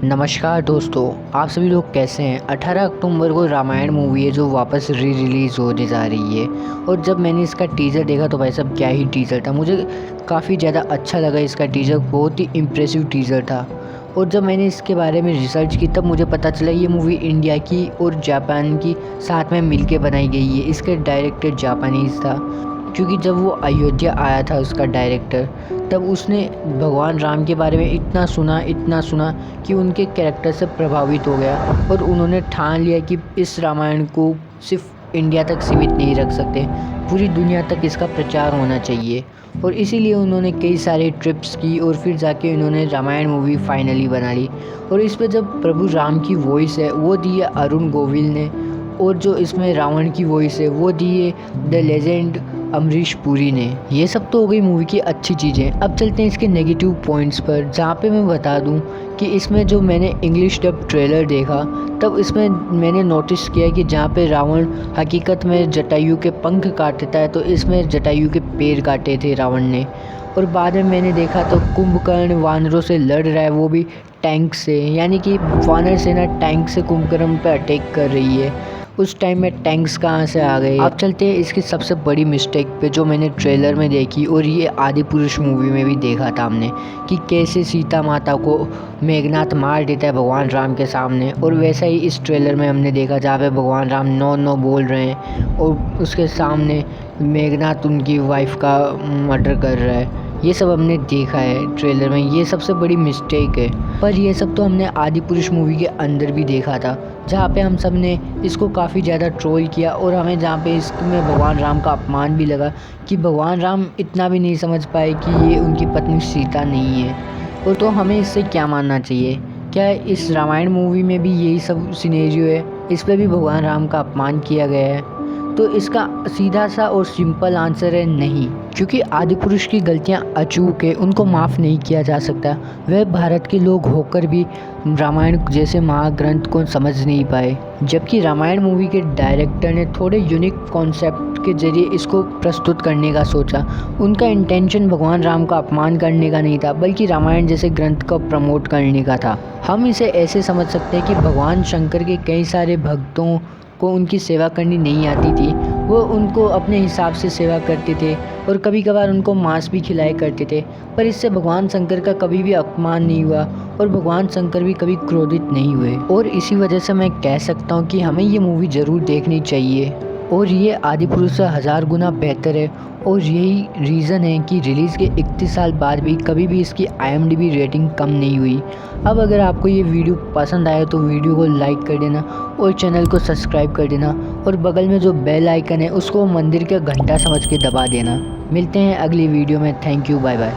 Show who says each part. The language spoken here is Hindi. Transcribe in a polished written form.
Speaker 1: नमस्कार दोस्तों, आप सभी लोग कैसे हैं। 18 अक्टूबर को रामायण मूवी है जो वापस रिलीज़ होने जा रही है। और जब मैंने इसका टीज़र देखा तो भाई साहब क्या ही टीज़र था। मुझे काफ़ी ज़्यादा अच्छा लगा इसका टीज़र, बहुत ही इम्प्रेसिव टीज़र था। और जब मैंने इसके बारे में रिसर्च की तब मुझे पता चला ये मूवी इंडिया की और जापान की साथ में मिलके बनाई गई है। इसका डायरेक्टर जापानीज़ था, क्योंकि जब वो अयोध्या आया था उसका डायरेक्टर, तब उसने भगवान राम के बारे में इतना सुना कि उनके कैरेक्टर से प्रभावित हो गया। और उन्होंने ठान लिया कि इस रामायण को सिर्फ इंडिया तक सीमित नहीं रख सकते, पूरी दुनिया तक इसका प्रचार होना चाहिए। और इसीलिए उन्होंने कई सारे ट्रिप्स की और फिर जाके उन्होंने रामायण मूवी फाइनली बना ली। और इस पर जब प्रभु राम की वॉइस है वो दी है अरुण गोविल ने, और जो इसमें रावण की वॉइस है वो दी है द लेजेंड अमरीश पुरी ने। ये सब तो हो गई मूवी की अच्छी चीज़ें। अब चलते हैं इसके नेगेटिव पॉइंट्स पर, जहाँ पे मैं बता दूं कि इसमें जो मैंने इंग्लिश डब ट्रेलर देखा तब इसमें मैंने नोटिस किया कि जहाँ पे रावण हकीकत में जटायु के पंख काटता है तो इसमें जटायु के पैर काटे थे रावण ने। और बाद में मैंने देखा तो कुंभकर्ण वानरों से लड़ रहा है, वो भी टैंक से, यानी कि वानर सेना टैंक से कुंभकर्ण पर अटैक कर रही है। उस टाइम में टैंक्स कहाँ से आ गए। अब चलते हैं इसकी सबसे बड़ी मिस्टेक पे जो मैंने ट्रेलर में देखी और ये आदि पुरुष मूवी में भी देखा था हमने, कि कैसे सीता माता को मेघनाथ मार देता है भगवान राम के सामने। और वैसा ही इस ट्रेलर में हमने देखा जहाँ पे भगवान राम नो नो बोल रहे हैं और उसके सामने मेघनाथ उनकी वाइफ का मर्डर कर रहा है। ये सब हमने देखा है ट्रेलर में, ये सबसे बड़ी मिस्टेक है। पर ये सब तो हमने आदि पुरुष मूवी के अंदर भी देखा था, जहाँ पे हम सब ने इसको काफ़ी ज़्यादा ट्रोल किया और हमें जहाँ पे इसमें भगवान राम का अपमान भी लगा कि भगवान राम इतना भी नहीं समझ पाए कि ये उनकी पत्नी सीता नहीं है। और तो हमें इससे क्या मानना चाहिए, क्या इस रामायण मूवी में भी यही सब सिनेरियो है, इस पर भी भगवान राम का अपमान किया गया है? तो इसका सीधा सा और सिंपल आंसर है नहीं, क्योंकि आदि पुरुष की गलतियां अचूक है, उनको माफ़ नहीं किया जा सकता। वह भारत के लोग होकर भी रामायण जैसे महाग्रंथ को समझ नहीं पाए, जबकि रामायण मूवी के डायरेक्टर ने थोड़े यूनिक कॉन्सेप्ट के जरिए इसको प्रस्तुत करने का सोचा। उनका इंटेंशन भगवान राम का अपमान करने का नहीं था, बल्कि रामायण जैसे ग्रंथ को प्रमोट करने का था। हम इसे ऐसे समझ सकते हैं कि भगवान शंकर के कई सारे भक्तों को उनकी सेवा करनी नहीं आती थी, वो उनको अपने हिसाब से सेवा करते थे और कभी कभार उनको मांस भी खिलाया करते थे। पर इससे भगवान शंकर का कभी भी अपमान नहीं हुआ और भगवान शंकर भी कभी क्रोधित नहीं हुए। और इसी वजह से मैं कह सकता हूँ कि हमें ये मूवी ज़रूर देखनी चाहिए और ये आदि पुरुष से 1000 गुना बेहतर है। और यही रीज़न है कि रिलीज़ के 31 साल बाद भी कभी भी इसकी IMDb रेटिंग कम नहीं हुई। अब अगर आपको ये वीडियो पसंद आए तो वीडियो को लाइक कर देना और चैनल को सब्सक्राइब कर देना, और बगल में जो बेल आइकन है उसको मंदिर का घंटा समझ के दबा देना। मिलते हैं अगली वीडियो में। Thank you, bye bye.